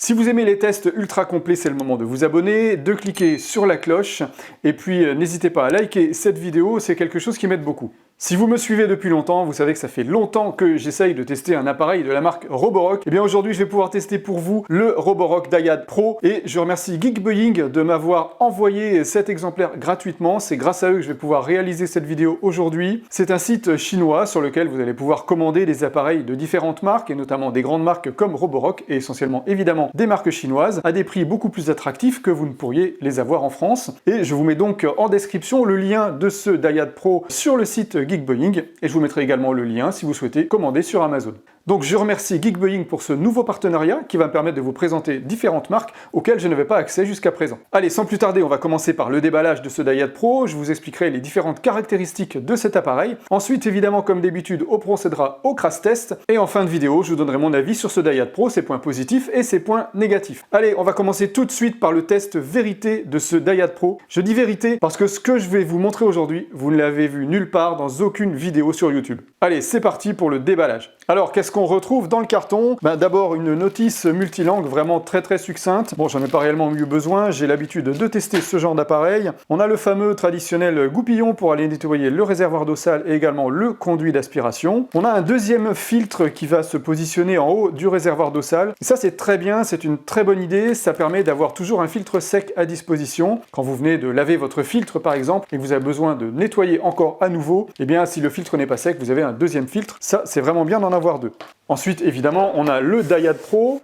Si vous aimez les tests ultra complets, c'est le moment de vous abonner, de cliquer sur la cloche, et puis n'hésitez pas à liker cette vidéo, c'est quelque chose qui m'aide beaucoup. Si vous me suivez depuis longtemps, vous savez que ça fait longtemps que j'essaye de tester un appareil de la marque Roborock. Et bien aujourd'hui, je vais pouvoir tester pour vous le Roborock Dyad Pro. Et je remercie Geekbuying de m'avoir envoyé cet exemplaire gratuitement. C'est grâce à eux que je vais pouvoir réaliser cette vidéo aujourd'hui. C'est un site chinois sur lequel vous allez pouvoir commander des appareils de différentes marques, et notamment des grandes marques comme Roborock, et essentiellement évidemment des marques chinoises, à des prix beaucoup plus attractifs que vous ne pourriez les avoir en France. Et je vous mets donc en description le lien de ce Dyad Pro sur le site Geekbuying, et je vous mettrai également le lien si vous souhaitez commander sur Amazon. Donc je remercie Geekbuying pour ce nouveau partenariat qui va me permettre de vous présenter différentes marques auxquelles je n'avais pas accès jusqu'à présent. Allez, sans plus tarder, on va commencer par le déballage de ce Dyad Pro. Je vous expliquerai les différentes caractéristiques de cet appareil. Ensuite, évidemment, comme d'habitude, on procédera au crash test. Et en fin de vidéo, je vous donnerai mon avis sur ce Dyad Pro, ses points positifs et ses points négatifs. Allez, on va commencer tout de suite par le test vérité de ce Dyad Pro. Je dis vérité parce que ce que je vais vous montrer aujourd'hui, vous ne l'avez vu nulle part dans aucune vidéo sur YouTube. Allez, c'est parti pour le déballage. Alors, qu'est-ce qu'on retrouve dans le carton? D'abord, une notice multilangue vraiment très succincte. Bon, j'en ai pas réellement eu besoin, j'ai l'habitude de tester ce genre d'appareil. On a le fameux traditionnel goupillon pour aller nettoyer le réservoir d'eau sale et également le conduit d'aspiration. On a un deuxième filtre qui va se positionner en haut du réservoir d'eau sale. Et ça, c'est très bien, c'est une très bonne idée. Ça permet d'avoir toujours un filtre sec à disposition. Quand vous venez de laver votre filtre, par exemple, et que vous avez besoin de nettoyer encore à nouveau, eh bien, si le filtre n'est pas sec, vous avez un deuxième filtre. Ça, c'est vraiment bien d'en avoir deux. Ensuite, évidemment, on a le Dyad Pro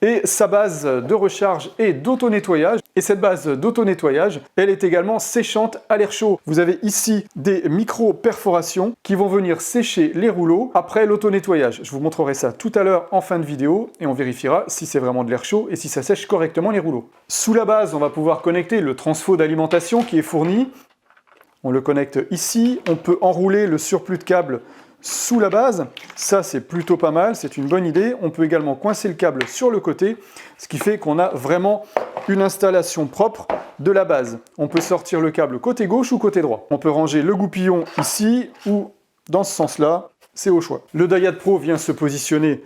et sa base de recharge et d'auto-nettoyage. Et cette base d'auto-nettoyage, elle est également séchante à l'air chaud. Vous avez ici des micro-perforations qui vont venir sécher les rouleaux après l'auto-nettoyage. Je vous montrerai ça tout à l'heure en fin de vidéo et on vérifiera si c'est vraiment de l'air chaud et si ça sèche correctement les rouleaux. Sous la base, on va pouvoir connecter le transfo d'alimentation qui est fourni. On le connecte ici. On peut enrouler le surplus de câble sous la base, ça c'est plutôt pas mal, c'est une bonne idée. On peut également coincer le câble sur le côté, ce qui fait qu'on a vraiment une installation propre de la base. On peut sortir le câble côté gauche ou côté droit. On peut ranger le goupillon ici ou dans ce sens-là, c'est au choix. Le Dyad Pro vient se positionner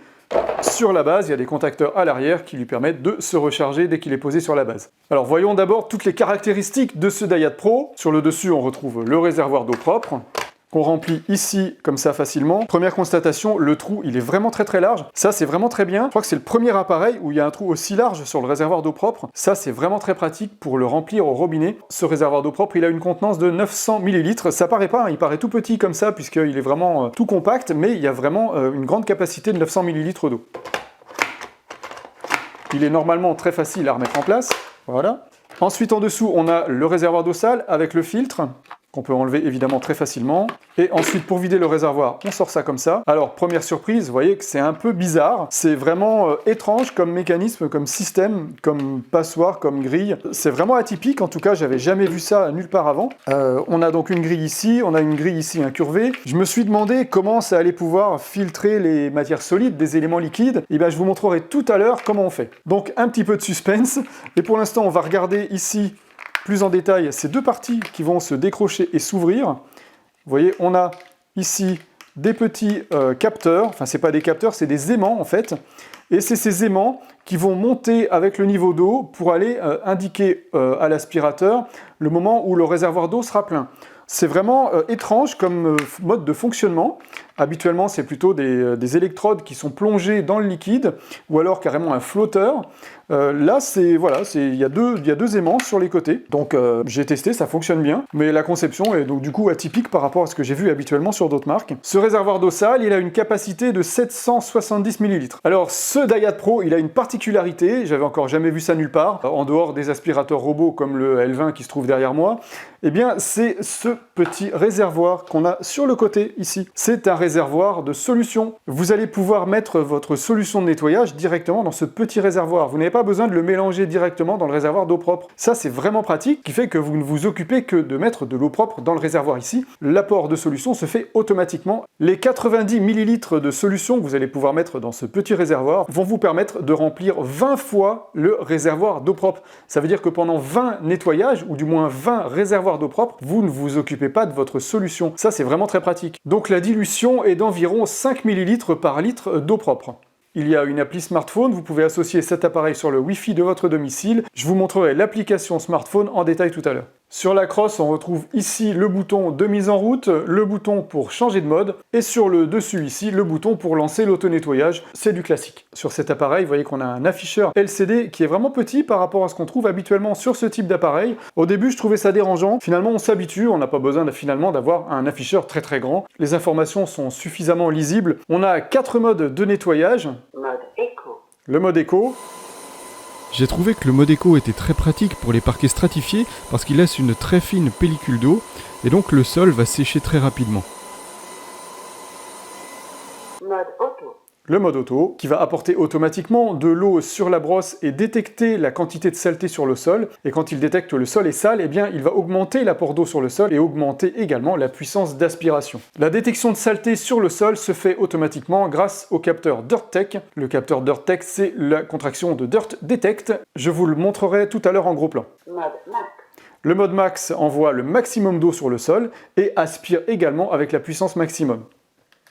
sur la base, il y a des contacteurs à l'arrière qui lui permettent de se recharger dès qu'il est posé sur la base. Alors voyons d'abord toutes les caractéristiques de ce Dyad Pro. Sur le dessus, on retrouve le réservoir d'eau propre, qu'on remplit ici comme ça facilement. Première constatation, le trou il est vraiment très large. Ça c'est vraiment très bien. Je crois que c'est le premier appareil où il y a un trou aussi large sur le réservoir d'eau propre. Ça c'est vraiment très pratique pour le remplir au robinet. Ce réservoir d'eau propre il a une contenance de 900 ml. Ça paraît pas, hein, il paraît tout petit comme ça puisqu'il est vraiment tout compact, mais il y a vraiment une grande capacité de 900 ml d'eau. Il est normalement très facile à remettre en place. Voilà. Ensuite en dessous on a le réservoir d'eau sale avec le filtre, qu'on peut enlever évidemment très facilement. Et ensuite, pour vider le réservoir, on sort ça comme ça. Alors, première surprise, vous voyez que c'est un peu bizarre. C'est vraiment étrange comme mécanisme, comme système, comme passoire, comme grille. C'est vraiment atypique, en tout cas, j'avais jamais vu ça nulle part avant. On a donc une grille ici, on a une grille ici incurvée. Je me suis demandé comment ça allait pouvoir filtrer les matières solides des éléments liquides. Et bien, je vous montrerai tout à l'heure comment on fait. Donc, un petit peu de suspense. Et pour l'instant, on va regarder ici plus en détail ces deux parties qui vont se décrocher et s'ouvrir. Vous voyez, on a ici des petits capteurs, enfin c'est pas des capteurs, c'est des aimants en fait, et c'est ces aimants qui vont monter avec le niveau d'eau pour aller indiquer à l'aspirateur le moment où le réservoir d'eau sera plein. C'est vraiment étrange comme mode de fonctionnement. Habituellement, c'est plutôt des électrodes qui sont plongées dans le liquide, ou alors carrément un flotteur. Là, il y a deux aimants sur les côtés. Donc, j'ai testé, ça fonctionne bien. Mais la conception est donc du coup atypique par rapport à ce que j'ai vu habituellement sur d'autres marques. Ce réservoir d'eau sale, il a une capacité de 770 ml. Alors, ce Dyad Pro, il a une particularité. J'avais encore jamais vu ça nulle part, en dehors des aspirateurs robots comme le L20 qui se trouve derrière moi. Eh bien, c'est ce petit réservoir qu'on a sur le côté ici. C'est un réservoir de solution. Vous allez pouvoir mettre votre solution de nettoyage directement dans ce petit réservoir. Vous n'avez pas besoin de le mélanger directement dans le réservoir d'eau propre. Ça, c'est vraiment pratique, qui fait que vous ne vous occupez que de mettre de l'eau propre dans le réservoir ici. L'apport de solution se fait automatiquement. Les 90 ml de solution que vous allez pouvoir mettre dans ce petit réservoir vont vous permettre de remplir 20 fois le réservoir d'eau propre. Ça veut dire que pendant 20 nettoyages, ou du moins 20 réservoirs d'eau propre, vous ne vous occupez pas de votre solution. Ça, c'est vraiment très pratique. Donc la dilution est d'environ 5 ml par litre d'eau propre. Il y a une appli smartphone, vous pouvez associer cet appareil sur le Wi-Fi de votre domicile. Je vous montrerai l'application smartphone en détail tout à l'heure. Sur la crosse, on retrouve ici le bouton de mise en route, le bouton pour changer de mode, et sur le dessus ici, le bouton pour lancer l'auto-nettoyage. C'est du classique. Sur cet appareil, vous voyez qu'on a un afficheur LCD qui est vraiment petit par rapport à ce qu'on trouve habituellement sur ce type d'appareil. Au début, je trouvais ça dérangeant. Finalement, on s'habitue, on n'a pas besoin finalement d'avoir un afficheur très très grand. Les informations sont suffisamment lisibles. On a 4 modes de nettoyage. Mode éco. Le mode éco. J'ai trouvé que le mode éco était très pratique pour les parquets stratifiés parce qu'il laisse une très fine pellicule d'eau et donc le sol va sécher très rapidement. Mode auto. Le mode auto, qui va apporter automatiquement de l'eau sur la brosse et détecter la quantité de saleté sur le sol. Et quand il détecte que le sol est sale, eh bien, il va augmenter l'apport d'eau sur le sol et augmenter également la puissance d'aspiration. La détection de saleté sur le sol se fait automatiquement grâce au capteur DirtTech. Le capteur DirtTech, c'est la contraction de Dirt Detect. Je vous le montrerai tout à l'heure en gros plan. Mode max. Le mode max envoie le maximum d'eau sur le sol et aspire également avec la puissance maximum.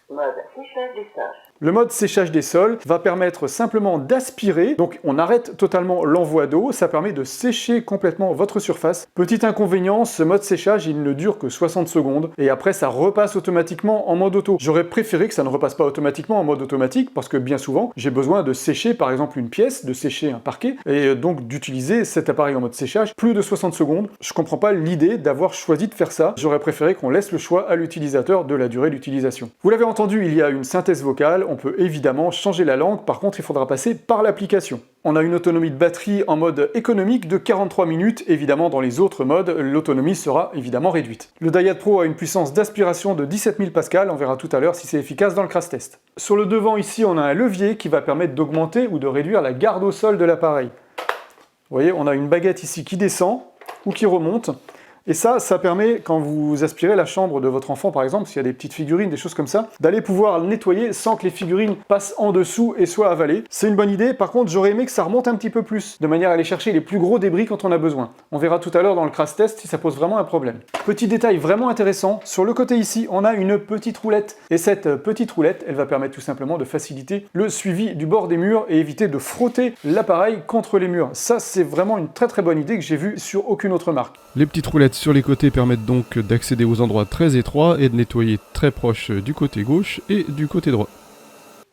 Mode séchage des sols. Le mode séchage des sols va permettre simplement d'aspirer, donc on arrête totalement l'envoi d'eau, ça permet de sécher complètement votre surface. Petit inconvénient, ce mode séchage il ne dure que 60 secondes et après ça repasse automatiquement en mode auto. J'aurais préféré que ça ne repasse pas automatiquement en mode automatique parce que bien souvent j'ai besoin de sécher par exemple une pièce, de sécher un parquet et donc d'utiliser cet appareil en mode séchage plus de 60 secondes. Je comprends pas l'idée d'avoir choisi de faire ça, j'aurais préféré qu'on laisse le choix à l'utilisateur de la durée d'utilisation. Vous l'avez entendu, il y a une synthèse vocale, on peut évidemment changer la langue, par contre il faudra passer par l'application. On a une autonomie de batterie en mode économique de 43 minutes, évidemment dans les autres modes, l'autonomie sera évidemment réduite. Le Dyad Pro a une puissance d'aspiration de 17 000 pascal, on verra tout à l'heure si c'est efficace dans le crash test. Sur le devant ici, on a un levier qui va permettre d'augmenter ou de réduire la garde au sol de l'appareil. Vous voyez, on a une baguette ici qui descend ou qui remonte. Et ça permet, quand vous aspirez la chambre de votre enfant par exemple, s'il y a des petites figurines, des choses comme ça, d'aller pouvoir nettoyer sans que les figurines passent en dessous et soient avalées. C'est une bonne idée, par contre j'aurais aimé que ça remonte un petit peu plus, de manière à aller chercher les plus gros débris quand on a besoin. On verra tout à l'heure dans le crash test si ça pose vraiment un problème. Petit détail vraiment intéressant, sur le côté ici, on a une petite roulette. Et cette petite roulette, elle va permettre tout simplement de faciliter le suivi du bord des murs et éviter de frotter l'appareil contre les murs. Ça c'est vraiment une très très bonne idée que j'ai vue sur aucune autre marque. Les petites roulettes sur les côtés permettent donc d'accéder aux endroits très étroits et de nettoyer très proche du côté gauche et du côté droit.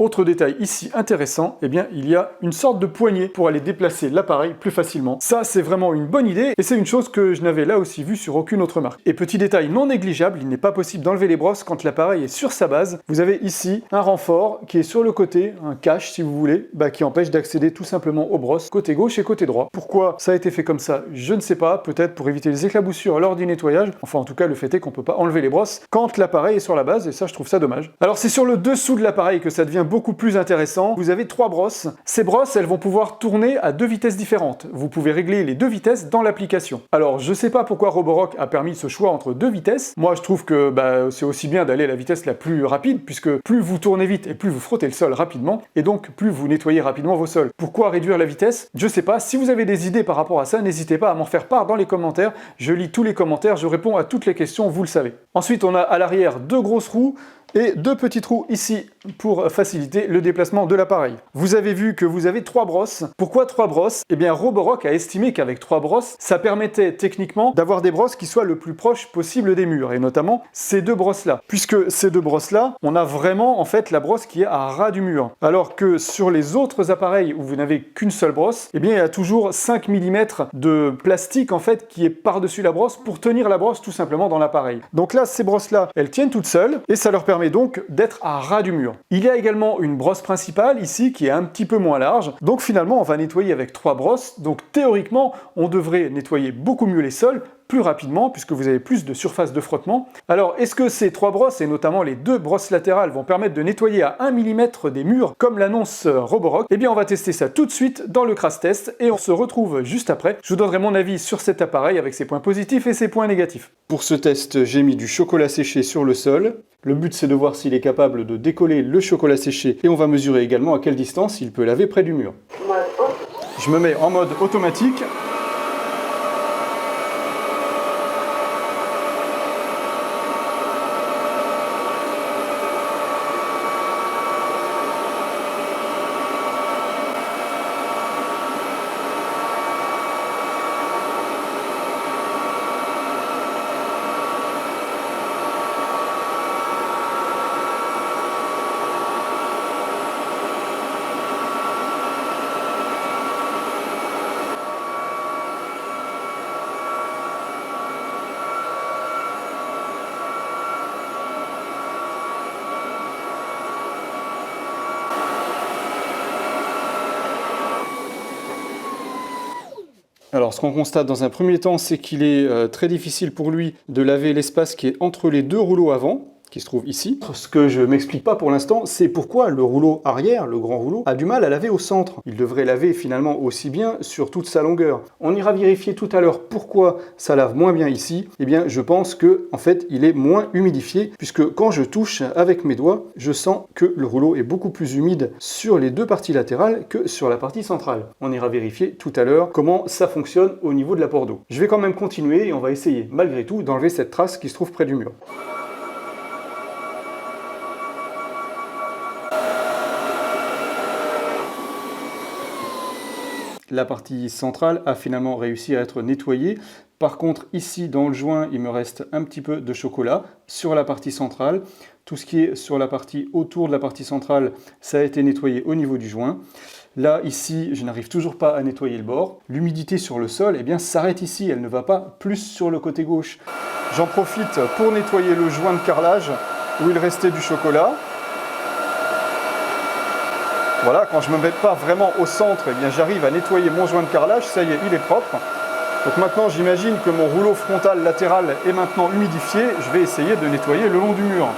Autre détail ici intéressant, eh bien il y a une sorte de poignée pour aller déplacer l'appareil plus facilement. Ça c'est vraiment une bonne idée et c'est une chose que je n'avais là aussi vue sur aucune autre marque. Et petit détail non négligeable, il n'est pas possible d'enlever les brosses quand l'appareil est sur sa base. Vous avez ici un renfort qui est sur le côté, un cache si vous voulez, qui empêche d'accéder tout simplement aux brosses côté gauche et côté droit. Pourquoi ça a été fait comme ça, je ne sais pas, peut-être pour éviter les éclaboussures lors du nettoyage. Enfin en tout cas le fait est qu'on peut pas enlever les brosses quand l'appareil est sur la base et ça je trouve ça dommage. Alors c'est sur le dessous de l'appareil que ça devient beaucoup plus intéressant. Vous avez 3 brosses. Ces brosses, elles vont pouvoir tourner à 2 vitesses différentes. Vous pouvez régler les 2 vitesses dans l'application. Alors, je sais pas pourquoi Roborock a permis ce choix entre 2 vitesses. Moi, je trouve que c'est aussi bien d'aller à la vitesse la plus rapide, puisque plus vous tournez vite et plus vous frottez le sol rapidement, et donc plus vous nettoyez rapidement vos sols. Pourquoi réduire la vitesse? Je sais pas. Si vous avez des idées par rapport à ça, n'hésitez pas à m'en faire part dans les commentaires. Je lis tous les commentaires, je réponds à toutes les questions, vous le savez. Ensuite, on a à l'arrière 2 grosses roues et 2 petits trous ici pour faciliter le déplacement de l'appareil. Vous avez vu que vous avez 3 brosses. Pourquoi 3 brosses? Eh bien Roborock a estimé qu'avec 3 brosses, ça permettait techniquement d'avoir des brosses qui soient le plus proches possible des murs, et notamment ces 2 brosses-là. Puisque ces 2 brosses-là, on a vraiment en fait la brosse qui est à ras du mur. Alors que sur les autres appareils où vous n'avez qu'une seule brosse, eh bien il y a toujours 5 mm de plastique en fait qui est par-dessus la brosse pour tenir la brosse tout simplement dans l'appareil. Donc là, ces brosses-là, elles tiennent toutes seules et ça leur permet donc d'être à ras du mur. Il y a également une brosse principale ici qui est un petit peu moins large, donc finalement on va nettoyer avec 3 brosses, donc théoriquement on devrait nettoyer beaucoup mieux les sols, plus rapidement puisque vous avez plus de surface de frottement. Alors est-ce que ces 3 brosses et notamment les 2 brosses latérales vont permettre de nettoyer à 1 mm des murs comme l'annonce Roborock? Eh bien on va tester ça tout de suite dans le crash test et on se retrouve juste après. Je vous donnerai mon avis sur cet appareil avec ses points positifs et ses points négatifs. Pour ce test, j'ai mis du chocolat séché sur le sol. Le but c'est de voir s'il est capable de décoller le chocolat séché et on va mesurer également à quelle distance il peut laver près du mur. Mode auto. Je me mets en mode automatique. Alors ce qu'on constate dans un premier temps, c'est qu'il est très difficile pour lui de laver l'espace qui est entre les deux rouleaux avant, qui se trouve ici. Ce que je m'explique pas pour l'instant, c'est pourquoi le rouleau arrière, le grand rouleau, a du mal à laver au centre. Il devrait laver finalement aussi bien sur toute sa longueur. On ira vérifier tout à l'heure pourquoi ça lave moins bien ici. Eh bien, je pense que en fait, il est moins humidifié, puisque quand je touche avec mes doigts, je sens que le rouleau est beaucoup plus humide sur les deux parties latérales que sur la partie centrale. On ira vérifier tout à l'heure comment ça fonctionne au niveau de l'apport d'eau. Je vais quand même continuer et on va essayer, malgré tout, d'enlever cette trace qui se trouve près du mur. La partie centrale a finalement réussi à être nettoyée. Par contre, ici, dans le joint, il me reste un petit peu de chocolat sur la partie centrale. Tout ce qui est sur la partie autour de la partie centrale, ça a été nettoyé au niveau du joint. Là, ici, je n'arrive toujours pas à nettoyer le bord. L'humidité sur le sol, eh bien, s'arrête ici. Elle ne va pas plus sur le côté gauche. J'en profite pour nettoyer le joint de carrelage où il restait du chocolat. Voilà, quand je ne me mets pas vraiment au centre, eh bien j'arrive à nettoyer mon joint de carrelage, ça y est, il est propre. Donc maintenant, j'imagine que mon rouleau frontal latéral est maintenant humidifié. Je vais essayer de nettoyer le long du mur.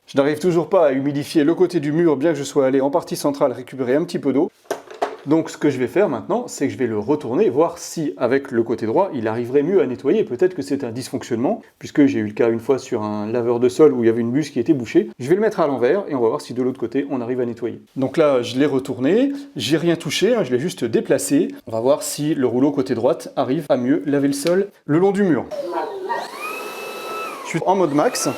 Je n'arrive toujours pas à humidifier le côté du mur, bien que je sois allé en partie centrale récupérer un petit peu d'eau. Donc ce que je vais faire maintenant, c'est que je vais le retourner, voir si avec le côté droit, il arriverait mieux à nettoyer. Peut-être que c'est un dysfonctionnement, puisque j'ai eu le cas une fois sur un laveur de sol où il y avait une buse qui était bouchée. Je vais le mettre à l'envers et on va voir si de l'autre côté, on arrive à nettoyer. Donc là, je l'ai retourné, j'ai rien touché, je l'ai juste déplacé. On va voir si le rouleau côté droite arrive à mieux laver le sol le long du mur. Je suis en mode max.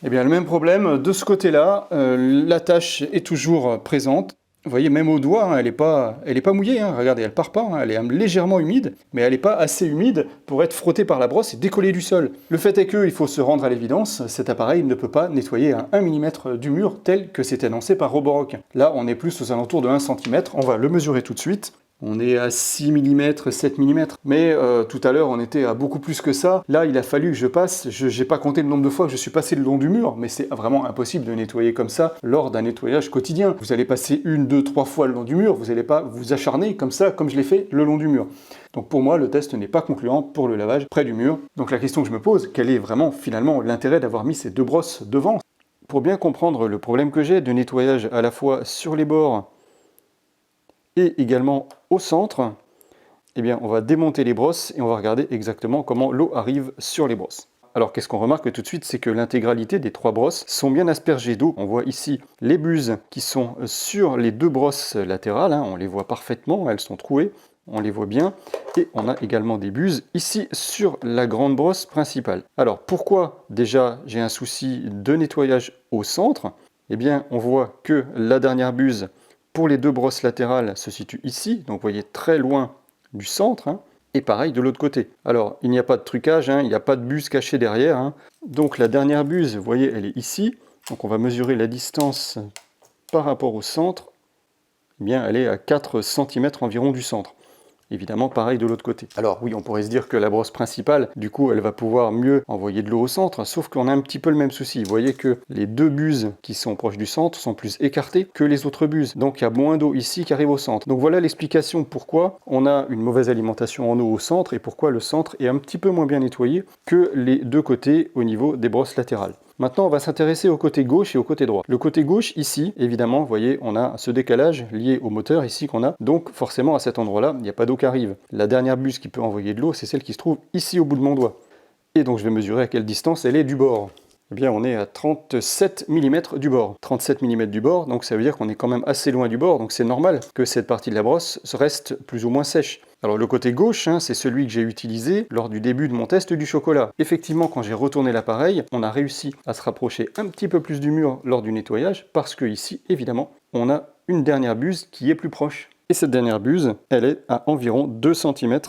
Eh bien, le même problème, de ce côté-là, la tache est toujours présente. Vous voyez, même au doigt, elle n'est pas mouillée. Regardez, elle part pas, elle est légèrement humide, mais elle n'est pas assez humide pour être frottée par la brosse et décoller du sol. Le fait est qu'il faut se rendre à l'évidence, cet appareil ne peut pas nettoyer à 1 mm du mur tel que c'est annoncé par Roborock. Là, on est plus aux alentours de 1 cm. On va le mesurer tout de suite. On est à 6 mm, 7 mm, mais tout à l'heure on était à beaucoup plus que ça. Là il a fallu que je passe, je n'ai pas compté le nombre de fois que je suis passé le long du mur, mais c'est vraiment impossible de nettoyer comme ça lors d'un nettoyage quotidien. Vous allez passer 1, 2, 3 fois le long du mur, vous n'allez pas vous acharner comme ça, comme je l'ai fait le long du mur. Donc pour moi le test n'est pas concluant pour le lavage près du mur. Donc la question que je me pose, quel est vraiment finalement l'intérêt d'avoir mis ces deux brosses devant? Pour bien comprendre le problème que j'ai de nettoyage à la fois sur les bords et également au centre, eh bien, on va démonter les brosses et on va regarder exactement comment l'eau arrive sur les brosses. Alors qu'est-ce qu'on remarque tout de suite, c'est que l'intégralité des 3 brosses sont bien aspergées d'eau. On voit ici les buses qui sont sur les 2 brosses latérales, on les voit parfaitement, elles sont trouées, on les voit bien. Et on a également des buses ici sur la grande brosse principale. Alors pourquoi déjà j'ai un souci de nettoyage au centre? Eh bien on voit que la dernière buse pour les 2 brosses latérales se situe ici, donc vous voyez très loin du centre, et pareil de l'autre côté. Alors il n'y a pas de trucage, il n'y a pas de buse cachée derrière, donc la dernière buse, vous voyez, elle est ici, donc on va mesurer la distance par rapport au centre, eh bien elle est à 4 cm environ du centre. Évidemment, pareil de l'autre côté. Alors oui, on pourrait se dire que la brosse principale, du coup, elle va pouvoir mieux envoyer de l'eau au centre, sauf qu'on a un petit peu le même souci. Vous voyez que les 2 buses qui sont proches du centre sont plus écartées que les autres buses. Donc il y a moins d'eau ici qui arrive au centre. Donc voilà l'explication pourquoi on a une mauvaise alimentation en eau au centre et pourquoi le centre est un petit peu moins bien nettoyé que les 2 côtés au niveau des brosses latérales. Maintenant, on va s'intéresser au côté gauche et au côté droit. Le côté gauche, ici, évidemment, vous voyez, on a ce décalage lié au moteur ici qu'on a. Donc, forcément, à cet endroit-là, il n'y a pas d'eau qui arrive. La dernière buse qui peut envoyer de l'eau, c'est celle qui se trouve ici au bout de mon doigt. Et donc, je vais mesurer à quelle distance elle est du bord. Eh bien, on est à 37 mm du bord. 37 mm du bord, donc ça veut dire qu'on est quand même assez loin du bord. Donc, c'est normal que cette partie de la brosse reste plus ou moins sèche. Alors le côté gauche, c'est celui que j'ai utilisé lors du début de mon test du chocolat. Effectivement, quand j'ai retourné l'appareil, on a réussi à se rapprocher un petit peu plus du mur lors du nettoyage, parce que ici, évidemment, on a une dernière buse qui est plus proche. Et cette dernière buse, elle est à environ 2 cm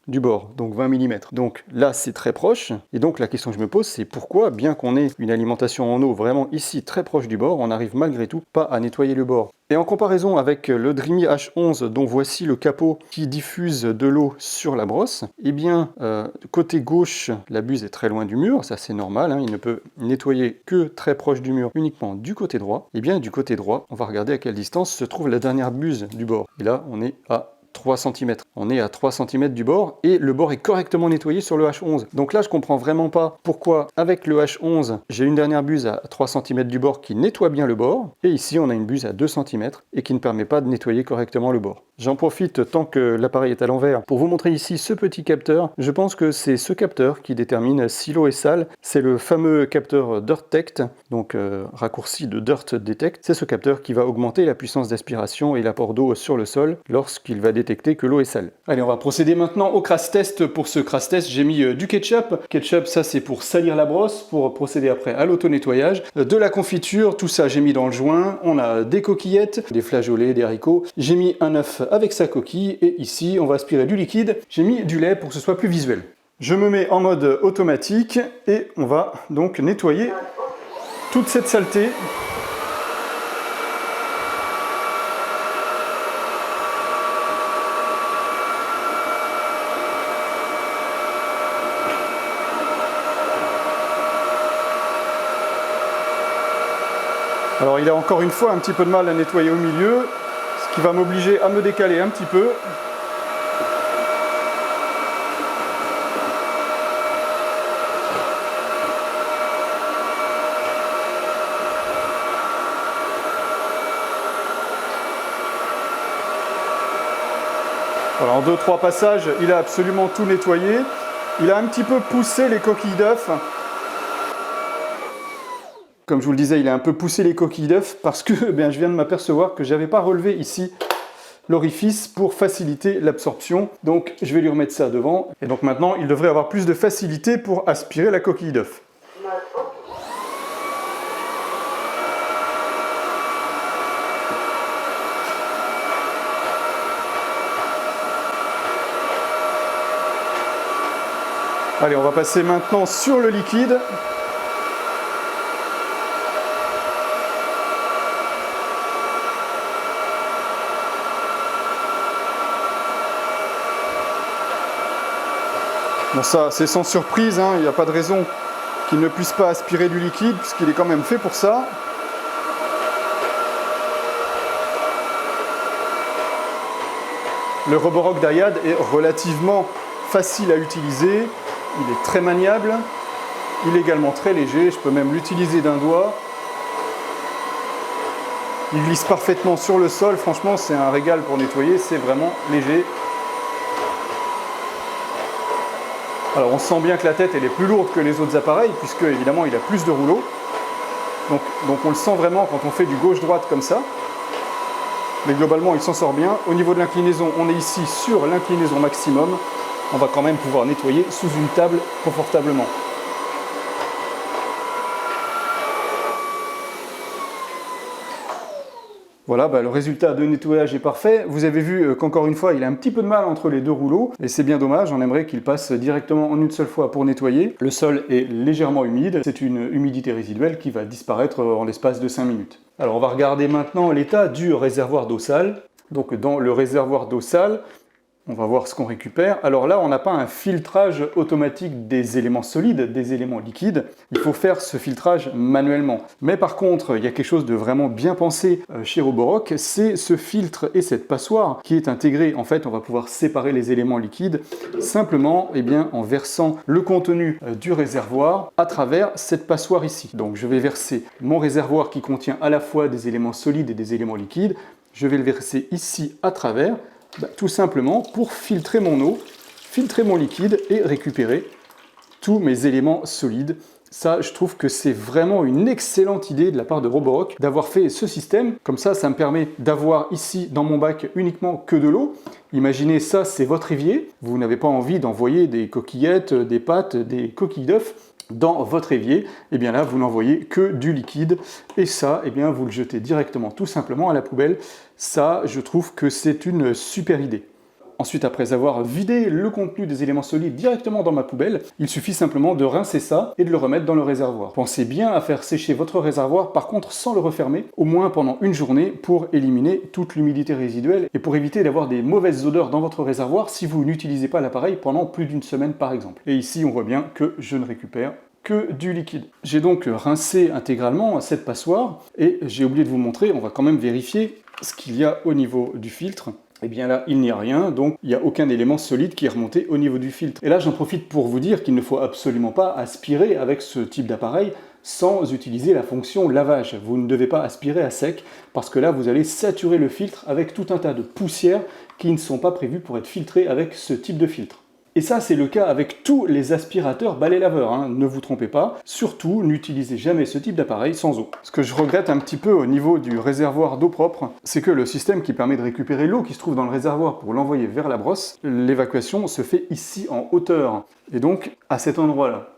du bord, donc 20 mm. Donc là, c'est très proche, et donc la question que je me pose, c'est pourquoi, bien qu'on ait une alimentation en eau vraiment ici très proche du bord, on n'arrive malgré tout pas à nettoyer le bord. Et en comparaison avec le Dreamy H11, dont voici le capot qui diffuse de l'eau sur la brosse, eh bien, côté gauche, la buse est très loin du mur, ça c'est normal, hein, il ne peut nettoyer que très proche du mur, uniquement du côté droit. Et bien, du côté droit, on va regarder à quelle distance se trouve la dernière buse du bord. Et là, on est à 3 cm. On est à 3 cm du bord et le bord est correctement nettoyé sur le H11. Donc là, je comprends vraiment pas pourquoi, avec le H11, j'ai une dernière buse à 3 cm du bord qui nettoie bien le bord. Et ici, on a une buse à 2 cm et qui ne permet pas de nettoyer correctement le bord. J'en profite tant que l'appareil est à l'envers pour vous montrer ici ce petit capteur. Je pense que c'est ce capteur qui détermine si l'eau est sale. C'est le fameux capteur DirtDetect, donc raccourci de Dirt Detect. C'est ce capteur qui va augmenter la puissance d'aspiration et l'apport d'eau sur le sol lorsqu'il va détecter que l'eau est sale. Allez, on va procéder maintenant au crash test. Pour ce crash test, j'ai mis du ketchup. Ketchup, ça c'est pour salir la brosse, pour procéder après à l'auto-nettoyage. De la confiture, tout ça j'ai mis dans le joint. On a des coquillettes, des flageolets, des haricots. J'ai mis un œuf avec sa coquille et ici on va aspirer du liquide. J'ai mis du lait pour que ce soit plus visuel. Je me mets en mode automatique et on va donc nettoyer toute cette saleté. Alors il a encore une fois un petit peu de mal à nettoyer au milieu, ce qui va m'obliger à me décaler un petit peu. Voilà, en 2-3 passages, il a absolument tout nettoyé. Il a un petit peu poussé les coquilles d'œufs. Comme je vous le disais, il a un peu poussé les coquilles d'œufs parce que je viens de m'apercevoir que je n'avais pas relevé ici l'orifice pour faciliter l'absorption. Donc je vais lui remettre ça devant. Et donc maintenant, il devrait avoir plus de facilité pour aspirer la coquille d'œuf. Allez, on va passer maintenant sur le liquide. Bon, ça, c'est sans surprise, hein, il n'y a pas de raison qu'il ne puisse pas aspirer du liquide, puisqu'il est quand même fait pour ça. Le Roborock Dyad est relativement facile à utiliser, il est très maniable, il est également très léger, je peux même l'utiliser d'un doigt. Il glisse parfaitement sur le sol, franchement c'est un régal pour nettoyer, c'est vraiment léger. Alors on sent bien que la tête elle est plus lourde que les autres appareils puisque évidemment il a plus de rouleaux. Donc on le sent vraiment quand on fait du gauche-droite comme ça. Mais globalement il s'en sort bien. Au niveau de l'inclinaison, on est ici sur l'inclinaison maximum. On va quand même pouvoir nettoyer sous une table confortablement. Voilà, le résultat de nettoyage est parfait. Vous avez vu qu'encore une fois, il a un petit peu de mal entre les deux rouleaux. Et c'est bien dommage, on aimerait qu'il passe directement en une seule fois pour nettoyer. Le sol est légèrement humide. C'est une humidité résiduelle qui va disparaître en l'espace de 5 minutes. Alors on va regarder maintenant l'état du réservoir d'eau sale. Donc dans le réservoir d'eau sale, on va voir ce qu'on récupère. Alors là, on n'a pas un filtrage automatique des éléments solides, des éléments liquides. Il faut faire ce filtrage manuellement. Mais par contre, il y a quelque chose de vraiment bien pensé chez Roborock, c'est ce filtre et cette passoire qui est intégrée. En fait, on va pouvoir séparer les éléments liquides simplement en versant le contenu du réservoir à travers cette passoire ici. Donc je vais verser mon réservoir qui contient à la fois des éléments solides et des éléments liquides. Je vais le verser ici à travers. Tout simplement pour filtrer mon eau, filtrer mon liquide et récupérer tous mes éléments solides. Ça, je trouve que c'est vraiment une excellente idée de la part de Roborock d'avoir fait ce système. Comme ça me permet d'avoir ici dans mon bac uniquement que de l'eau. Imaginez ça, c'est votre évier. Vous n'avez pas envie d'envoyer des coquillettes, des pâtes, des coquilles d'œufs dans votre évier. Et bien là, vous n'envoyez que du liquide. Et ça, vous le jetez directement, tout simplement à la poubelle. Ça, je trouve que c'est une super idée. Ensuite, après avoir vidé le contenu des éléments solides directement dans ma poubelle, il suffit simplement de rincer ça et de le remettre dans le réservoir. Pensez bien à faire sécher votre réservoir, par contre sans le refermer, au moins pendant une journée pour éliminer toute l'humidité résiduelle et pour éviter d'avoir des mauvaises odeurs dans votre réservoir si vous n'utilisez pas l'appareil pendant plus d'une semaine par exemple. Et ici, on voit bien que je ne récupère que du liquide. J'ai donc rincé intégralement cette passoire et j'ai oublié de vous montrer, on va quand même vérifier ce qu'il y a au niveau du filtre. Et bien là, il n'y a rien, donc il n'y a aucun élément solide qui est remonté au niveau du filtre. Et là, j'en profite pour vous dire qu'il ne faut absolument pas aspirer avec ce type d'appareil sans utiliser la fonction lavage. Vous ne devez pas aspirer à sec, parce que là, vous allez saturer le filtre avec tout un tas de poussières qui ne sont pas prévues pour être filtrées avec ce type de filtre. Et ça, c'est le cas avec tous les aspirateurs balais laveurs, hein. Ne vous trompez pas. Surtout, n'utilisez jamais ce type d'appareil sans eau. Ce que je regrette un petit peu au niveau du réservoir d'eau propre, c'est que le système qui permet de récupérer l'eau qui se trouve dans le réservoir pour l'envoyer vers la brosse, l'évacuation se fait ici en hauteur. Et donc, à cet endroit-là.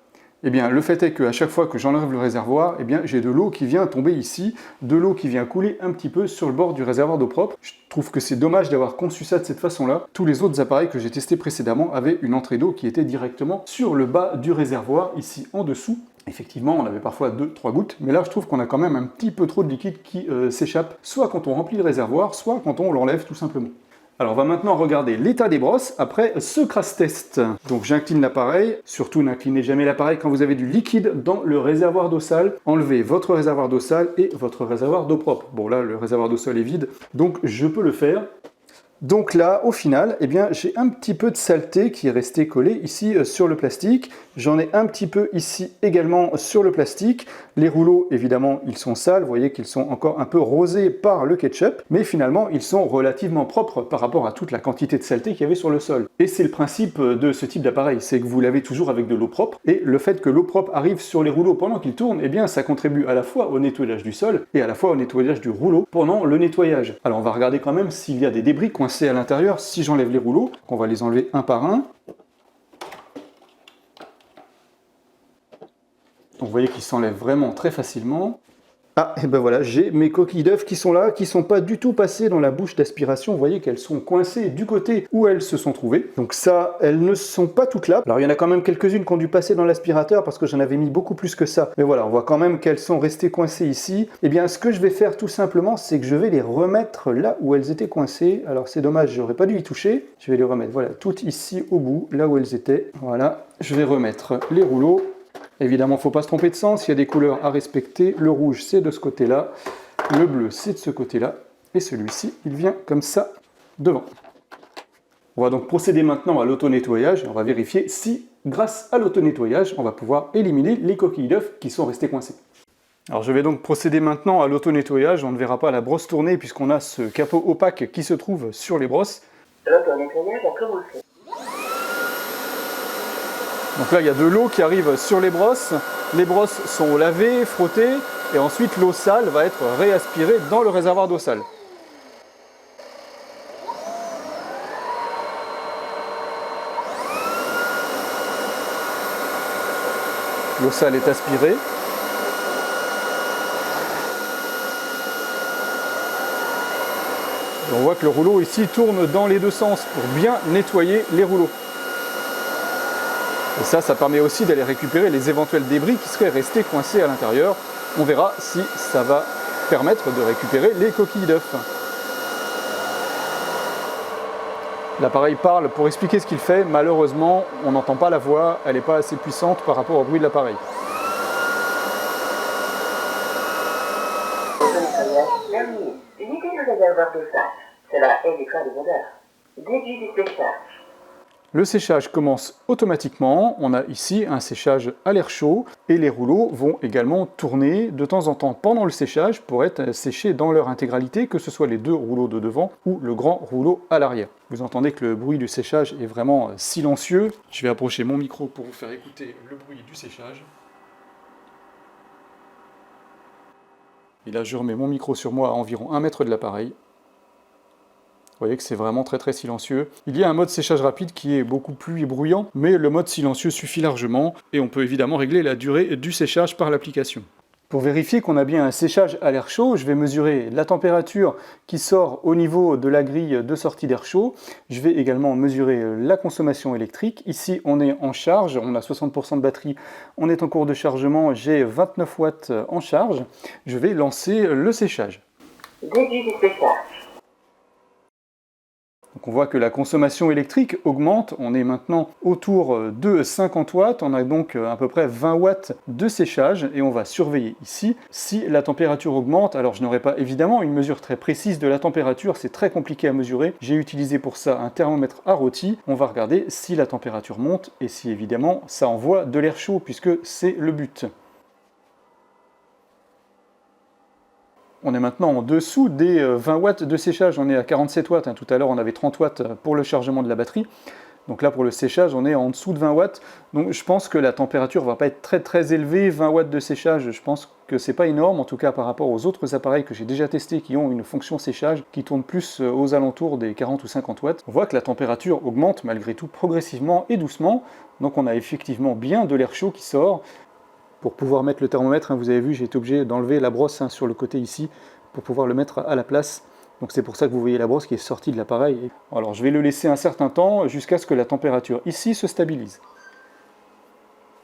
Eh bien, le fait est qu'à chaque fois que j'enlève le réservoir, eh bien, j'ai de l'eau qui vient tomber ici, de l'eau qui vient couler un petit peu sur le bord du réservoir d'eau propre. Je trouve que c'est dommage d'avoir conçu ça de cette façon-là. Tous les autres appareils que j'ai testés précédemment avaient une entrée d'eau qui était directement sur le bas du réservoir, ici en dessous. Effectivement, on avait parfois 2-3 gouttes, mais là je trouve qu'on a quand même un petit peu trop de liquide qui s'échappe, soit quand on remplit le réservoir, soit quand on l'enlève tout simplement. Alors on va maintenant regarder l'état des brosses après ce crash test. Donc j'incline l'appareil, surtout n'inclinez jamais l'appareil quand vous avez du liquide dans le réservoir d'eau sale. Enlevez votre réservoir d'eau sale et votre réservoir d'eau propre. Bon là le réservoir d'eau sale est vide, donc je peux le faire. Donc là, au final, eh bien, j'ai un petit peu de saleté qui est resté collé ici sur le plastique. J'en ai un petit peu ici également sur le plastique. Les rouleaux, évidemment, ils sont sales. Vous voyez qu'ils sont encore un peu rosés par le ketchup. Mais finalement, ils sont relativement propres par rapport à toute la quantité de saleté qu'il y avait sur le sol. Et c'est le principe de ce type d'appareil. C'est que vous lavez toujours avec de l'eau propre. Et le fait que l'eau propre arrive sur les rouleaux pendant qu'ils tournent, eh bien, ça contribue à la fois au nettoyage du sol et à la fois au nettoyage du rouleau pendant le nettoyage. Alors, on va regarder quand même s'il y a des débris coincés à l'intérieur si j'enlève les rouleaux. On va les enlever un par un. Donc vous voyez qu'ils s'enlèvent vraiment très facilement. Ah, et ben voilà, j'ai mes coquilles d'œufs qui sont là, qui ne sont pas du tout passées dans la bouche d'aspiration. Vous voyez qu'elles sont coincées du côté où elles se sont trouvées. Donc ça, elles ne sont pas toutes là. Alors il y en a quand même quelques-unes qui ont dû passer dans l'aspirateur parce que j'en avais mis beaucoup plus que ça. Mais voilà, on voit quand même qu'elles sont restées coincées ici. Et bien ce que je vais faire tout simplement, c'est que je vais les remettre là où elles étaient coincées. Alors c'est dommage, j'aurais pas dû y toucher. Je vais les remettre, voilà, toutes ici au bout, là où elles étaient. Voilà, je vais remettre les rouleaux. Évidemment, il ne faut pas se tromper de sens, il y a des couleurs à respecter. Le rouge, c'est de ce côté-là. Le bleu, c'est de ce côté-là. Et celui-ci, il vient comme ça devant. On va donc procéder maintenant à l'auto-nettoyage. On va vérifier si, grâce à l'auto-nettoyage, on va pouvoir éliminer les coquilles d'œufs qui sont restées coincées. Alors je vais donc procéder maintenant à l'auto-nettoyage. On ne verra pas la brosse tourner puisqu'on a ce capot opaque qui se trouve sur les brosses. L'auto-nettoyage a commencé. Donc là, il y a de l'eau qui arrive sur les brosses sont lavées, frottées, et ensuite l'eau sale va être réaspirée dans le réservoir d'eau sale. L'eau sale est aspirée. Et on voit que le rouleau ici tourne dans les deux sens pour bien nettoyer les rouleaux. Et ça permet aussi d'aller récupérer les éventuels débris qui seraient restés coincés à l'intérieur. On verra si ça va permettre de récupérer les coquilles d'œufs. L'appareil parle pour expliquer ce qu'il fait. Malheureusement, on n'entend pas la voix, elle n'est pas assez puissante par rapport au bruit de l'appareil. L'auto-nettoyage terminé. Videz le réservoir d'eau sale. Cela évitera les odeurs. Début du séchage. Le séchage commence automatiquement, on a ici un séchage à l'air chaud et les rouleaux vont également tourner de temps en temps pendant le séchage pour être séchés dans leur intégralité, que ce soit les deux rouleaux de devant ou le grand rouleau à l'arrière. Vous entendez que le bruit du séchage est vraiment silencieux. Je vais approcher mon micro pour vous faire écouter le bruit du séchage. Et là je remets mon micro sur moi à environ 1 mètre de l'appareil. Vous voyez que c'est vraiment très très silencieux. Il y a un mode séchage rapide qui est beaucoup plus bruyant, mais le mode silencieux suffit largement et on peut évidemment régler la durée du séchage par l'application. Pour vérifier qu'on a bien un séchage à l'air chaud, je vais mesurer la température qui sort au niveau de la grille de sortie d'air chaud. Je vais également mesurer la consommation électrique. Ici, on est en charge, on a 60% de batterie, on est en cours de chargement, j'ai 29 watts en charge. Je vais lancer le séchage. Début du séchage. Donc on voit que la consommation électrique augmente, on est maintenant autour de 50 watts, on a donc à peu près 20 watts de séchage et on va surveiller ici si la température augmente. Alors je n'aurai pas évidemment une mesure très précise de la température, c'est très compliqué à mesurer. J'ai utilisé pour ça un thermomètre à rôti. On va regarder si la température monte et si évidemment ça envoie de l'air chaud puisque c'est le but. On est maintenant en dessous des 20 watts de séchage, on est à 47 watts, tout à l'heure on avait 30 watts pour le chargement de la batterie, donc là pour le séchage on est en dessous de 20 watts, donc je pense que la température va pas être très élevée, 20 watts de séchage, je pense que c'est pas énorme, en tout cas par rapport aux autres appareils que j'ai déjà testés qui ont une fonction séchage qui tourne plus aux alentours des 40 ou 50 watts. On voit que la température augmente malgré tout progressivement et doucement, donc on a effectivement bien de l'air chaud qui sort. Pour pouvoir mettre le thermomètre, vous avez vu, j'ai été obligé d'enlever la brosse sur le côté ici pour pouvoir le mettre à la place. Donc c'est pour ça que vous voyez la brosse qui est sortie de l'appareil. Alors je vais le laisser un certain temps jusqu'à ce que la température ici se stabilise.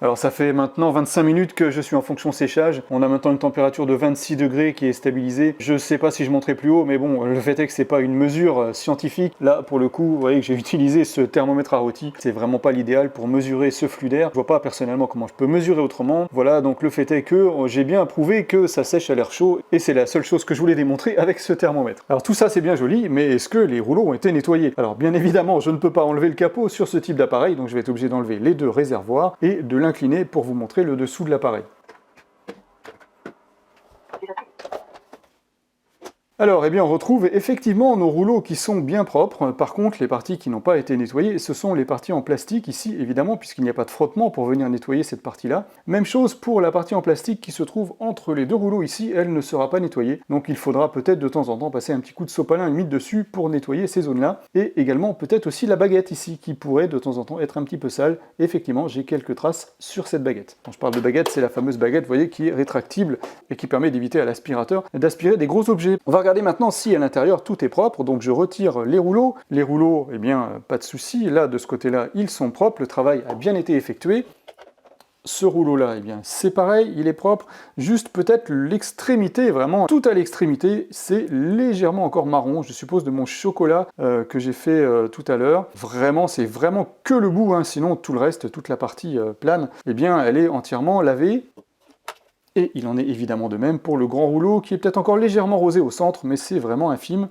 Alors ça fait maintenant 25 minutes que je suis en fonction séchage. On a maintenant une température de 26 degrés qui est stabilisée. Je ne sais pas si je monterai plus haut, mais bon, le fait est que c'est pas une mesure scientifique. Là, pour le coup, vous voyez que j'ai utilisé ce thermomètre à rôti. C'est vraiment pas l'idéal pour mesurer ce flux d'air. Je vois pas personnellement comment je peux mesurer autrement. Voilà, donc le fait est que j'ai bien prouvé que ça sèche à l'air chaud et c'est la seule chose que je voulais démontrer avec ce thermomètre. Alors tout ça c'est bien joli, mais est-ce que les rouleaux ont été nettoyés? Alors bien évidemment, je ne peux pas enlever le capot sur ce type d'appareil, donc je vais être obligé d'enlever les deux réservoirs et de l'incliner pour vous montrer le dessous de l'appareil. Alors, eh bien, on retrouve effectivement nos rouleaux qui sont bien propres. Par contre, les parties qui n'ont pas été nettoyées, ce sont les parties en plastique ici, évidemment, puisqu'il n'y a pas de frottement pour venir nettoyer cette partie-là. Même chose pour la partie en plastique qui se trouve entre les deux rouleaux ici, elle ne sera pas nettoyée. Donc il faudra peut-être de temps en temps passer un petit coup de sopalin humide dessus pour nettoyer ces zones-là. Et également peut-être aussi la baguette ici, qui pourrait de temps en temps être un petit peu sale. Effectivement, j'ai quelques traces sur cette baguette. Quand je parle de baguette, c'est la fameuse baguette, vous voyez, qui est rétractible et qui permet d'éviter à l'aspirateur d'aspirer des gros objets. On va regarder maintenant si à l'intérieur tout est propre, donc je retire les rouleaux. Les rouleaux, eh bien, pas de souci, là, de ce côté-là, ils sont propres, le travail a bien été effectué. Ce rouleau-là, eh bien, c'est pareil, il est propre, juste peut-être l'extrémité, vraiment, tout à l'extrémité, c'est légèrement encore marron, je suppose de mon chocolat que j'ai fait tout à l'heure. Vraiment, c'est vraiment que le bout, sinon tout le reste, toute la partie plane, eh bien, elle est entièrement lavée. Et il en est évidemment de même pour le grand rouleau qui est peut-être encore légèrement rosé au centre, mais c'est vraiment infime.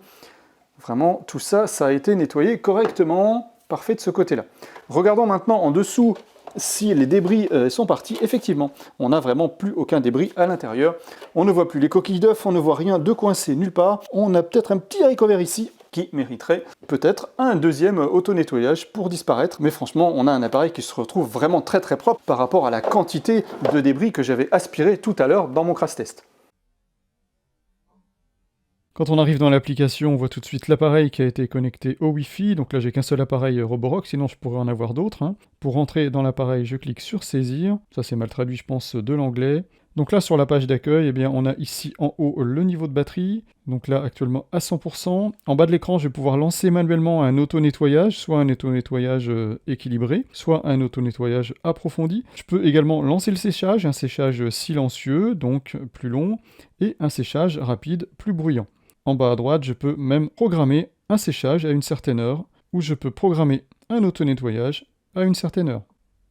Vraiment, tout ça, ça a été nettoyé correctement, parfait de ce côté-là. Regardons maintenant en dessous si les débris sont partis. Effectivement, on n'a vraiment plus aucun débris à l'intérieur. On ne voit plus les coquilles d'œufs, on ne voit rien de coincé nulle part. On a peut-être un petit haricot vert ici, qui mériterait peut-être un deuxième auto-nettoyage pour disparaître. Mais franchement, on a un appareil qui se retrouve vraiment très propre par rapport à la quantité de débris que j'avais aspiré tout à l'heure dans mon crash test. Quand on arrive dans l'application, on voit tout de suite l'appareil qui a été connecté au Wi-Fi. Donc là, j'ai qu'un seul appareil Roborock, sinon je pourrais en avoir d'autres. Pour rentrer dans l'appareil, je clique sur Saisir. Ça, c'est mal traduit, je pense, de l'anglais. Donc là, sur la page d'accueil, eh bien, on a ici en haut le niveau de batterie. Donc là, actuellement à 100%. En bas de l'écran, je vais pouvoir lancer manuellement un auto-nettoyage, soit un auto-nettoyage équilibré, soit un auto-nettoyage approfondi. Je peux également lancer le séchage, un séchage silencieux, donc plus long, et un séchage rapide, plus bruyant. En bas à droite, je peux même programmer un séchage à une certaine heure, ou je peux programmer un auto-nettoyage à une certaine heure.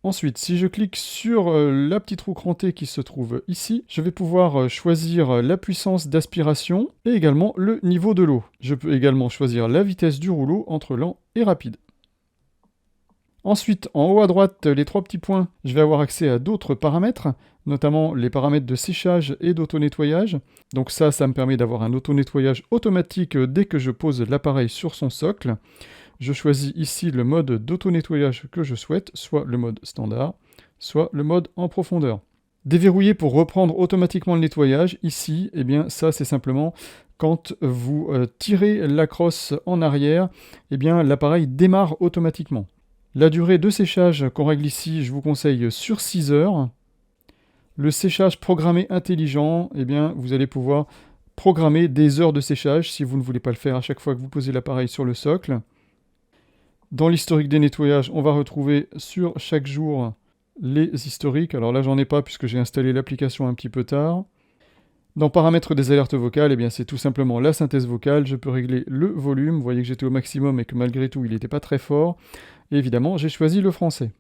Ensuite, si je clique sur la petite roue crantée qui se trouve ici, je vais pouvoir choisir la puissance d'aspiration et également le niveau de l'eau. Je peux également choisir la vitesse du rouleau entre lent et rapide. Ensuite, en haut à droite, les trois petits points, je vais avoir accès à d'autres paramètres, notamment les paramètres de séchage et d'auto-nettoyage. Donc ça me permet d'avoir un auto-nettoyage automatique dès que je pose l'appareil sur son socle. Je choisis ici le mode d'auto-nettoyage que je souhaite, soit le mode standard, soit le mode en profondeur. Déverrouiller pour reprendre automatiquement le nettoyage, ici, eh bien ça c'est simplement quand vous tirez la crosse en arrière, eh bien l'appareil démarre automatiquement. La durée de séchage qu'on règle ici, je vous conseille sur 6 heures. Le séchage programmé intelligent, eh bien, vous allez pouvoir programmer des heures de séchage si vous ne voulez pas le faire à chaque fois que vous posez l'appareil sur le socle. Dans l'historique des nettoyages, on va retrouver sur chaque jour les historiques. Alors là, j'en ai pas puisque j'ai installé l'application un petit peu tard. Dans paramètres des alertes vocales, eh bien, c'est tout simplement la synthèse vocale. Je peux régler le volume. Vous voyez que j'étais au maximum et que malgré tout, il n'était pas très fort. Et évidemment, j'ai choisi le français.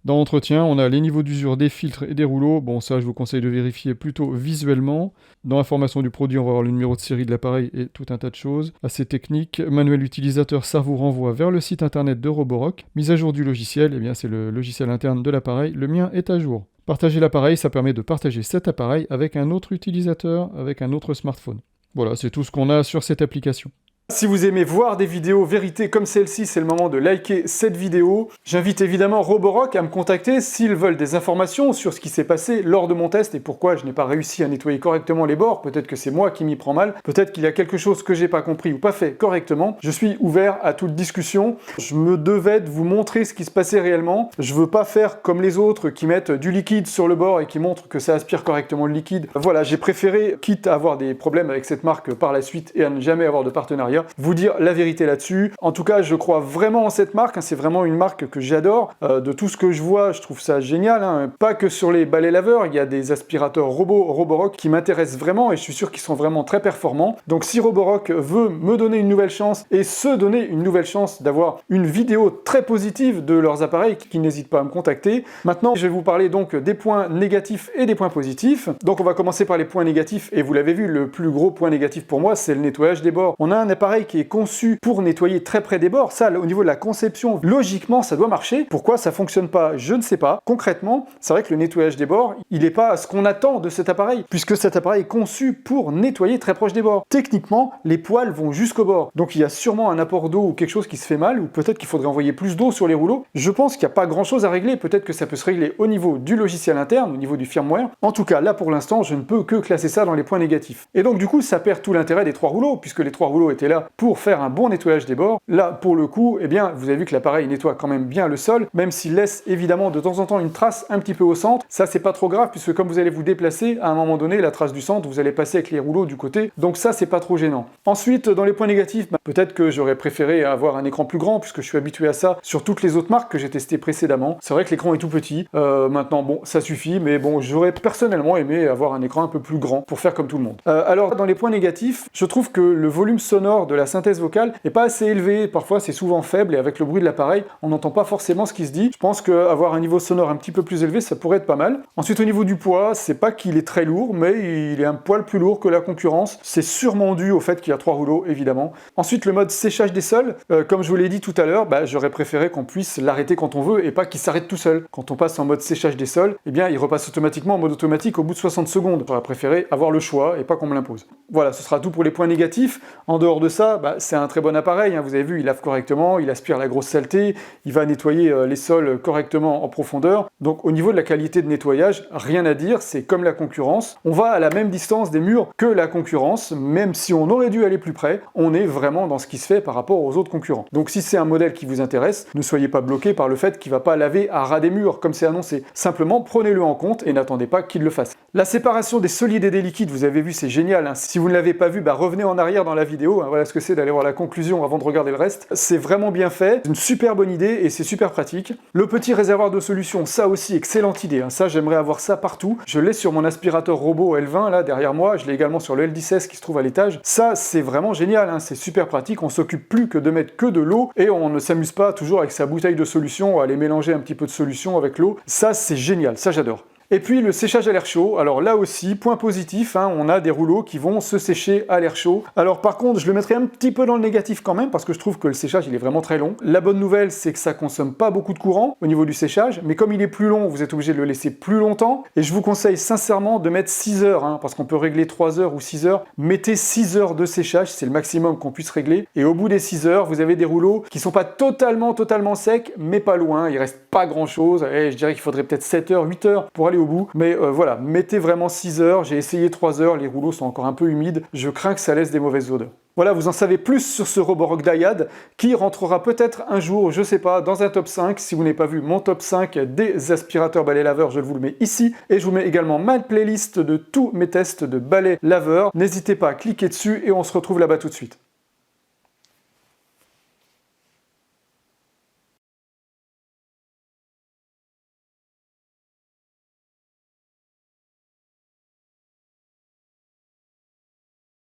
Dans Entretien, on a les niveaux d'usure des filtres et des rouleaux. Bon, ça, je vous conseille de vérifier plutôt visuellement. Dans Information du produit, on va avoir le numéro de série de l'appareil et tout un tas de choses assez techniques. Manuel utilisateur, ça vous renvoie vers le site internet de Roborock. Mise à jour du logiciel, eh bien, c'est le logiciel interne de l'appareil. Le mien est à jour. Partager l'appareil, ça permet de partager cet appareil avec un autre utilisateur, avec un autre smartphone. Voilà, c'est tout ce qu'on a sur cette application. Si vous aimez voir des vidéos vérité comme celle-ci, c'est le moment de liker cette vidéo. J'invite évidemment Roborock à me contacter s'ils veulent des informations sur ce qui s'est passé lors de mon test et pourquoi je n'ai pas réussi à nettoyer correctement les bords. Peut-être que c'est moi qui m'y prends mal, peut-être qu'il y a quelque chose que j'ai pas compris ou pas fait correctement. Je suis ouvert à toute discussion. Je me devais de vous montrer ce qui se passait réellement. Je veux pas faire comme les autres qui mettent du liquide sur le bord et qui montrent que ça aspire correctement le liquide. Voilà, j'ai préféré, quitte à avoir des problèmes avec cette marque par la suite et à ne jamais avoir de partenariat, vous dire la vérité là-dessus. En tout cas, je crois vraiment en cette marque, c'est vraiment une marque que j'adore. De tout ce que je vois, je trouve ça génial. Pas que sur les balais laveurs, il y a des aspirateurs robots Roborock qui m'intéressent vraiment et je suis sûr qu'ils sont vraiment très performants. Donc si Roborock veut me donner une nouvelle chance et se donner une nouvelle chance d'avoir une vidéo très positive de leurs appareils, qu'ils n'hésitent pas à me contacter. Maintenant, je vais vous parler donc des points négatifs et des points positifs. Donc on va commencer par les points négatifs et vous l'avez vu, le plus gros point négatif pour moi, c'est le nettoyage des bords. On a un appareil qui est conçu pour nettoyer très près des bords. Ça, au niveau de la conception, logiquement, ça doit marcher. Pourquoi ça fonctionne pas? Je ne sais pas. Concrètement, c'est vrai que le nettoyage des bords, il n'est pas ce qu'on attend de cet appareil, puisque cet appareil est conçu pour nettoyer très proche des bords. Techniquement, les poils vont jusqu'au bord. Donc il y a sûrement un apport d'eau ou quelque chose qui se fait mal, ou peut-être qu'il faudrait envoyer plus d'eau sur les rouleaux. Je pense qu'il n'y a pas grand-chose à régler. Peut-être que ça peut se régler au niveau du logiciel interne, au niveau du firmware. En tout cas, là, pour l'instant, je ne peux que classer ça dans les points négatifs. Et donc, du coup, ça perd tout l'intérêt des trois rouleaux, puisque les trois rouleaux étaient là pour faire un bon nettoyage des bords. Là, pour le coup, eh bien, vous avez vu que l'appareil nettoie quand même bien le sol, même s'il laisse évidemment de temps en temps une trace un petit peu au centre. Ça, c'est pas trop grave, puisque comme vous allez vous déplacer, à un moment donné, la trace du centre, vous allez passer avec les rouleaux du côté. Donc ça, c'est pas trop gênant. Ensuite, dans les points négatifs, peut-être que j'aurais préféré avoir un écran plus grand, puisque je suis habitué à ça sur toutes les autres marques que j'ai testées précédemment. C'est vrai que l'écran est tout petit. Maintenant, bon, ça suffit, mais bon, j'aurais personnellement aimé avoir un écran un peu plus grand pour faire comme tout le monde. Alors, dans les points négatifs, je trouve que le volume sonore de la synthèse vocale est pas assez élevé, parfois c'est souvent faible et avec le bruit de l'appareil, on n'entend pas forcément ce qui se dit. Je pense qu'avoir un niveau sonore un petit peu plus élevé, ça pourrait être pas mal. Ensuite, au niveau du poids, c'est pas qu'il est très lourd, mais il est un poil plus lourd que la concurrence. C'est sûrement dû au fait qu'il y a trois rouleaux, évidemment. Ensuite, le mode séchage des sols, comme je vous l'ai dit tout à l'heure, j'aurais préféré qu'on puisse l'arrêter quand on veut et pas qu'il s'arrête tout seul. Quand on passe en mode séchage des sols, eh bien, il repasse automatiquement en mode automatique au bout de 60 secondes. J'aurais préféré avoir le choix et pas qu'on me l'impose. Voilà, ce sera tout pour les points négatifs. En dehors de ça, c'est un très bon appareil, hein. Vous avez vu, il lave correctement, il aspire la grosse saleté, il va nettoyer les sols correctement en profondeur. Donc au niveau de la qualité de nettoyage, rien à dire, c'est comme la concurrence. On va à la même distance des murs que la concurrence, même si on aurait dû aller plus près, on est vraiment dans ce qui se fait par rapport aux autres concurrents. Donc si c'est un modèle qui vous intéresse, ne soyez pas bloqué par le fait qu'il ne va pas laver à ras des murs, comme c'est annoncé. Simplement, prenez-le en compte et n'attendez pas qu'il le fasse. La séparation des solides et des liquides, vous avez vu, c'est génial, hein. Si vous ne l'avez pas vu, revenez en arrière dans la vidéo, hein. Voilà ce que c'est d'aller voir la conclusion avant de regarder le reste. C'est vraiment bien fait, une super bonne idée et c'est super pratique. Le petit réservoir de solution, ça aussi, excellente idée, hein. Ça, j'aimerais avoir ça partout. Je l'ai sur mon aspirateur robot L20, là, derrière moi. Je l'ai également sur le L16 qui se trouve à l'étage. Ça, c'est vraiment génial, hein. C'est super pratique. On s'occupe plus que de mettre que de l'eau et on ne s'amuse pas toujours avec sa bouteille de solution à aller mélanger un petit peu de solution avec l'eau. Ça, c'est génial. Ça, j'adore. Et puis le séchage à l'air chaud, alors là aussi, point positif, hein, on a des rouleaux qui vont se sécher à l'air chaud. Alors par contre, je le mettrai un petit peu dans le négatif quand même, parce que je trouve que le séchage, il est vraiment très long. La bonne nouvelle, c'est que ça consomme pas beaucoup de courant au niveau du séchage, mais comme il est plus long, vous êtes obligé de le laisser plus longtemps, et je vous conseille sincèrement de mettre 6 heures, hein, parce qu'on peut régler 3 heures ou 6 heures. Mettez 6 heures de séchage, c'est le maximum qu'on puisse régler, et au bout des 6 heures, vous avez des rouleaux qui sont pas totalement secs, mais pas loin, il reste pas grand chose, et je dirais qu'il faudrait peut-être 7 heures, 8 heures pour aller au bout, mais voilà, mettez vraiment 6 heures, j'ai essayé 3 heures, les rouleaux sont encore un peu humides, je crains que ça laisse des mauvaises odeurs. Voilà, vous en savez plus sur ce Roborock Dyad qui rentrera peut-être un jour, je sais pas, dans un top 5. Si vous n'avez pas vu mon top 5 des aspirateurs balais laveurs, je vous le mets ici. Et je vous mets également ma playlist de tous mes tests de balais laveurs. N'hésitez pas à cliquer dessus et on se retrouve là-bas tout de suite.